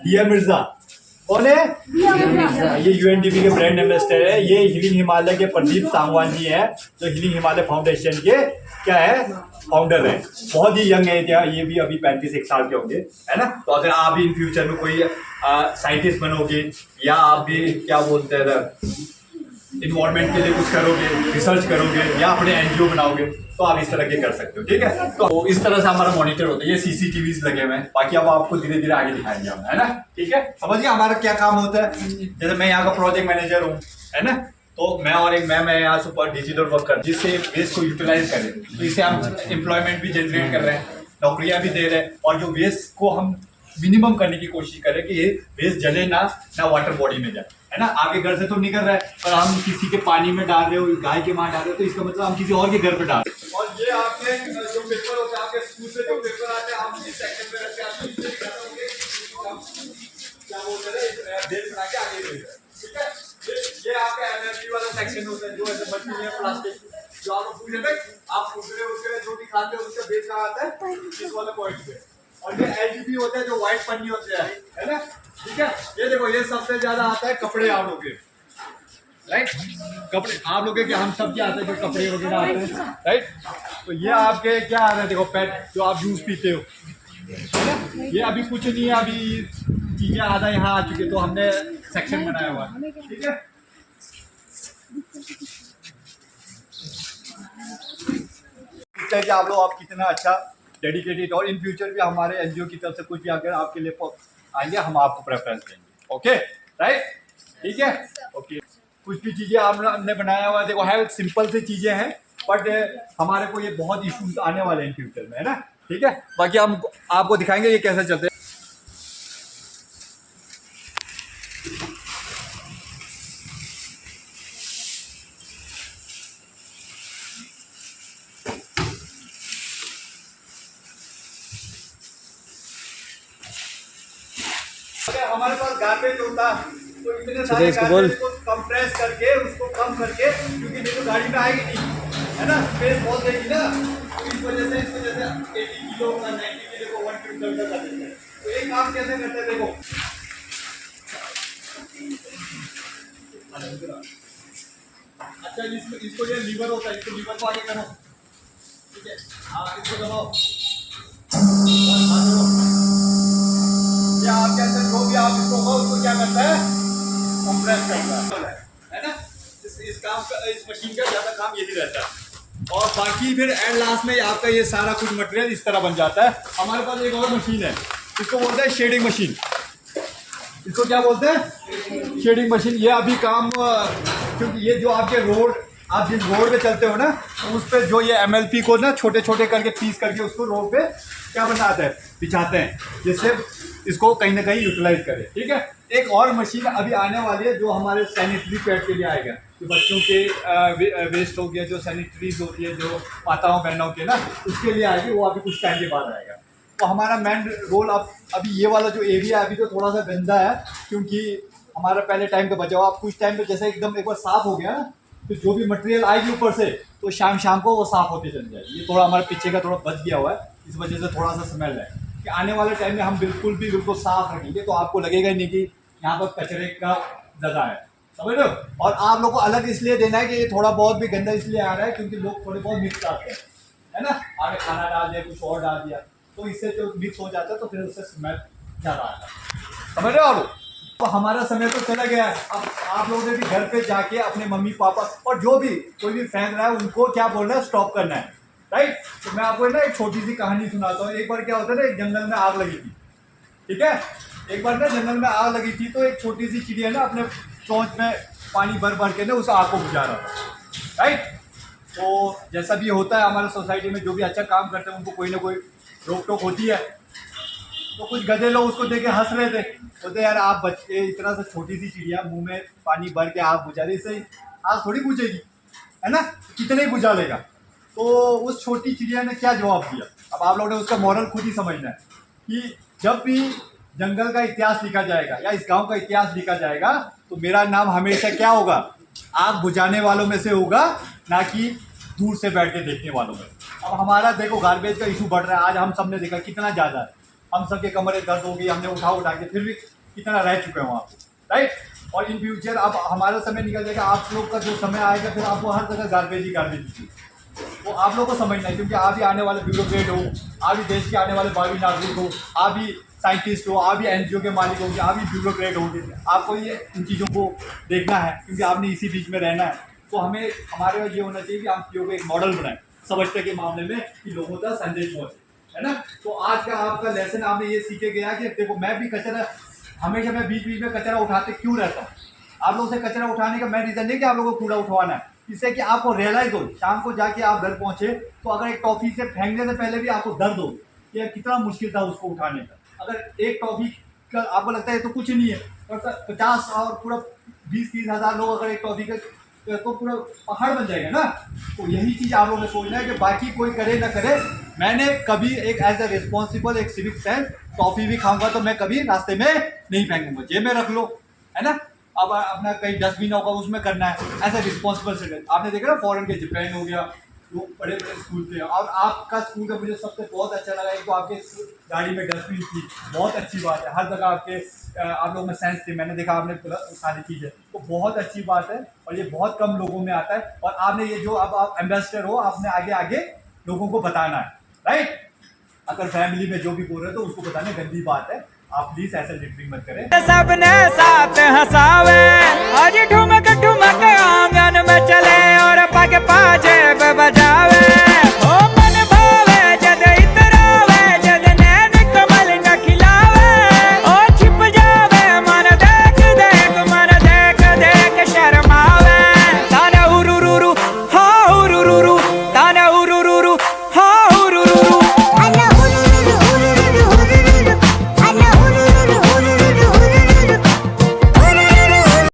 दिया मिर्जा कौन है? ये यूएनडीपी के ब्रांड एम्बेसडर है। ये हीलिंग हिमालय के प्रदीप सांगवान जी हैं, जो हीलिंग हिमालय फाउंडेशन के क्या है फाउंडर है। बहुत ही यंग है क्या, ये भी अभी 35 साल के होंगे, है ना। तो अगर आप भी इन फ्यूचर में कोई साइंटिस्ट बनोगे या आप भी क्या बोलते हैं इन्वायरमेंट के लिए कुछ करोगे, रिसर्च करोगे या अपने एनजीओ बनाओगे, तो आप इस तरह के कर सकते हो। ठीक है, तो इस तरह से हमारा मॉनिटर होता है। ये सीसीटीवी लगे हुए हैं, बाकी अब आपको धीरे धीरे आगे दिखाएंगे हम, है ना। ठीक है, समझिए हमारा क्या काम होता है। जैसे मैं यहाँ का प्रोजेक्ट मैनेजर हूँ, है ना, तो मैं और एक मैं यहाँ सुपर डिजिटल वर्क कर जिससे वेस्ट को यूटिलाइज करें, तो इससे हम एम्प्लॉयमेंट भी जनरेट कर रहे हैं, नौकरियां भी दे रहे हैं, और जो वेस्ट को हम मिनिमम करने की कोशिश करें कि ये वेस्ट जले ना वाटर बॉडी में जाए, है ना। आपके घर से तो निकल रहा है, पर हम किसी के पानी में डाल रहे हो, गाय के मार डाल रहे हो, तो इसका मतलब हम किसी और के घर पे डाल रहे हो। और ये आपके जो पेपर होते हैं, आपके स्कूल से जो पेपर आते हैं, हम इस सेक्शन में रखते हैं, क्या बोलते हैं बेल बना के आगे भेज रहे हैं। ठीक है, ये आपका एनर्जी वाला सेक्शन होता है, जो ऐसे बच्चे हैं प्लास्टिक जो आपको पूछ रहे आप पूछ रहे हो, उसके जो भी खाते हैं उसका बेल कहाँ आता है, इस वाले पॉइंट पे। और ये एलजीबी होता है, जो व्हाइट पन्नी होते हैं, है ना। ठीक है, ये देखो, ये सबसे ज्यादा आता है कपड़े आप लोग के, राइट। कपड़े आप लोग के क्या, हम सब क्या आते हैं जो कपड़े वगैरह आते हैं, राइट। तो ये आपके क्या आ रहा है, देखो पेट जो आप जूस पीते हो, है ना। ये अभी कुछ नहीं है, अभी चीजें आधा यहाँ आ चुकी है, तो हमने सेक्शन बनाया हुआ है। ठीक है, कि आप लोग आप कितना अच्छा डेडिकेटेड, और इन फ्यूचर भी हमारे एनजीओ की तरफ से कुछ भी अगर आपके लिए आएंगे, हम आपको प्रेफरेंस देंगे। ओके, राइट, ठीक है, ओके। कुछ भी चीज़ें हमने बनाया हुआ, देखो है सिंपल सी चीज़ें हैं, बट हमारे को ये बहुत इश्यूज आने वाले हैं इन फ्यूचर में, है ना। ठीक है, बाकी हम आपको दिखाएंगे ये कैसे चलते हैं। हमारे पास गार्बेज होता तो इतने सारे गार्बेज को कंप्रेस करके उसको कम करके, क्योंकि ये तो गाड़ी में आएगी नहीं, है ना, स्पेस बहुत देगी ना, तो इस वजह से इसको जैसे 80 किलो का 90 किलो को 1 क्विंटल का कर देते हैं। तो एक काम कैसे करते हैं, देखो अच्छा, इसको ये लीवर होता है, इसको लीवर को आगे करो, ठीक है, हाँ इसको दबाओ, या आपके अंदर जो भी आप इसको हो उसको क्या करता है, कंप्रेस करता है ना। इस काम का, इस मशीन का ज्यादा काम यही रहता है। और बाकी फिर एंड लास्ट में आपका ये सारा कुछ मटेरियल इस तरह बन जाता है। हमारे पास एक और मशीन है, इसको बोलते हैं शेडिंग मशीन। इसको क्या बोलते हैं, शेडिंग मशीन। ये अभी काम, क्योंकि ये जो आपके रोड, आप जिस रोड पे चलते हो ना, तो उस पर जो ये एमएलपी को ना छोटे छोटे करके पीस करके उसको रोड पे क्या बनाते हैं, बिछाते हैं, जिससे इसको कहीं ना कहीं यूटिलाइज करें। ठीक है, एक और मशीन अभी आने वाली है, जो हमारे सैनिटरी पैड के लिए आएगा, जो बच्चों के वेस्ट हो गया, जो सैनिटरीज होती है जो माताओं बहनों के ना, उसके लिए आएगी, वो अभी कुछ टाइम के बाद आएगा। तो हमारा मेन रोल अब अभी ये वाला जो एरिया है अभी तो थोड़ा सा गंदा है, क्योंकि हमारा पहले टाइम का बचा हुआ। अब कुछ टाइम पे जैसे एकदम एक बार साफ हो गया ना, तो जो भी मटेरियल आएगी ऊपर से, तो शाम को वो साफ होते चल जाएगी। ये थोड़ा हमारे पीछे का थोड़ा बच गया हुआ है, इस वजह से थोड़ा सा स्मेल है, कि आने वाले टाइम में हम बिल्कुल साफ रखेंगे, तो आपको लगेगा ही नहीं कि यहाँ पर कचरे का जगह है, समझ रहे हो। और आप लोग को अलग इसलिए देना है कि ये थोड़ा बहुत भी गंदा इसलिए आ रहा है, क्योंकि लोग थोड़े बहुत मिक्स आते हैं, है ना, आगे खाना डाल दिया, कुछ और डाल दिया, तो इससे जो मिक्स हो जाता है, तो फिर उससे स्मेल ज़्यादा आता है, समझ रहे हो आप। तो हमारा समय तो चला गया है, अब आप लोगों ने भी घर पे जाके अपने मम्मी पापा और जो भी कोई भी फैन रहा है उनको क्या बोलना है, स्टॉप करना है, राइट। तो मैं आपको ना एक छोटी सी कहानी सुनाता हूँ। एक बार क्या होता है ना, एक जंगल में आग लगी थी, ठीक है। एक बार ना जंगल में आग लगी थी, तो एक छोटी सी चिड़िया ना अपने चोंच में पानी भर के ना उस आग को बुझा रहा था, राइट। तो जैसा भी होता है हमारे सोसाइटी में, जो भी अच्छा काम करते हैं उनको कोई ना कोई रोक टोक होती है। तो कुछ गधे लोग उसको देख के हंस रहे थे, बोलते यार आप बच्चे, इतना सा छोटी सी चिड़िया मुंह में पानी भर के आग बुझा रही, इससे आग थोड़ी बुझेगी, है ना, कितने ही बुझा लेगा। तो उस छोटी चिड़िया ने क्या जवाब दिया, अब आप लोगों ने उसका मॉरल खुद ही समझना है, कि जब भी जंगल का इतिहास लिखा जाएगा या इस गांव का इतिहास लिखा जाएगा, तो मेरा नाम हमेशा क्या होगा, आग बुझाने वालों में से होगा, ना कि दूर से बैठ के देखने वालों में। अब हमारा देखो गार्बेज का इशू बढ़ रहा है, आज हम सब ने देखा कितना ज़्यादा है, हम सबके कमरे दर्द हो गई, हमने उठा के फिर भी कितना रह चुके हैं वहाँ पे, राइट। और इन फ्यूचर अब हमारा समय निकल जाएगा, आप लोग का जो समय आएगा फिर आपको हर जगह गार्बेज ही गार्बेज, वो आप लोग को समझना है, क्योंकि आप ही आने वाले ब्यूरोक्रेट हो, आप ही देश के आने वाले भावी नागरिक हो, आप ही साइंटिस्ट हो, आप ही एनजीओ के मालिक होंगे, आप ही ब्यूरोक्रेट होंगे, आपको ये इन चीज़ों को देखना है, क्योंकि आपने इसी बीच में रहना है। तो हमें हमारे ये होना चाहिए कि हम चीज़ों को एक मॉडल बनाएं समझते के मामले में कि लोगों तक संदेश पहुँचे, है ना। तो आज का आपका लेसन आपने ये सीखे गया कि देखो मैं भी कचरा, हमेशा मैं बीच बीच में कचरा उठाते क्यों रहता हूँ। आप लोगों से कचरा उठाने का मैं रीज़न नहीं कि आप लोगों को कूड़ा उठवाना है, इससे कि आपको रियलाइज हो, शाम को जाके आप घर पहुंचे तो अगर एक टॉफी से फेंकने से पहले भी आपको दर्द हो कि यार कितना मुश्किल था उसको उठाने का। अगर एक टॉफी का आपको लगता है तो कुछ नहीं है, पर 50 और पूरा 20-30 हज़ार लोग अगर एक टॉफी का तो पूरा पहाड़ बन जाएगा ना। तो यही चीज़ आप लोगों ने सोचना है कि बाकी कोई करे ना करे, मैंने कभी एक एज ए रिस्पॉन्सिबल एक सिविक सेंस टॉफी भी खाऊंगा तो मैं कभी रास्ते में नहीं फेंकूंगा, जेब में रख लो, है ना। अब अपना कहीं डस्टबिन होगा उसमें करना है एज ए रिस्पॉन्सिबल सिटीजन। आपने देखा ना फॉरेन के जापान हो गया, वो बड़े बड़े स्कूल थे। और आपका स्कूल का मुझे सबसे बहुत अच्छा लगा, एक तो आपके गाड़ी में डस्टबिन थी, बहुत अच्छी बात है। हर जगह आपके आप लोग में सेंस थी, मैंने देखा आपने सारी चीज़ें, तो बहुत अच्छी बात है और ये बहुत कम लोगों में आता है। और आपने ये जो अब आप एम्बेसडर हो, आपने आगे आगे लोगों को बताना है, राइट। अगर फैमिली में जो भी बोल रहे हैं तो उसको बताना गंदी बात है, आप प्लीज ऐसे लिटरिंग मत करें। सबने साथ हंसावे, आज ठुमक ठुमक आंगन में चले और पग पाजे बजावे।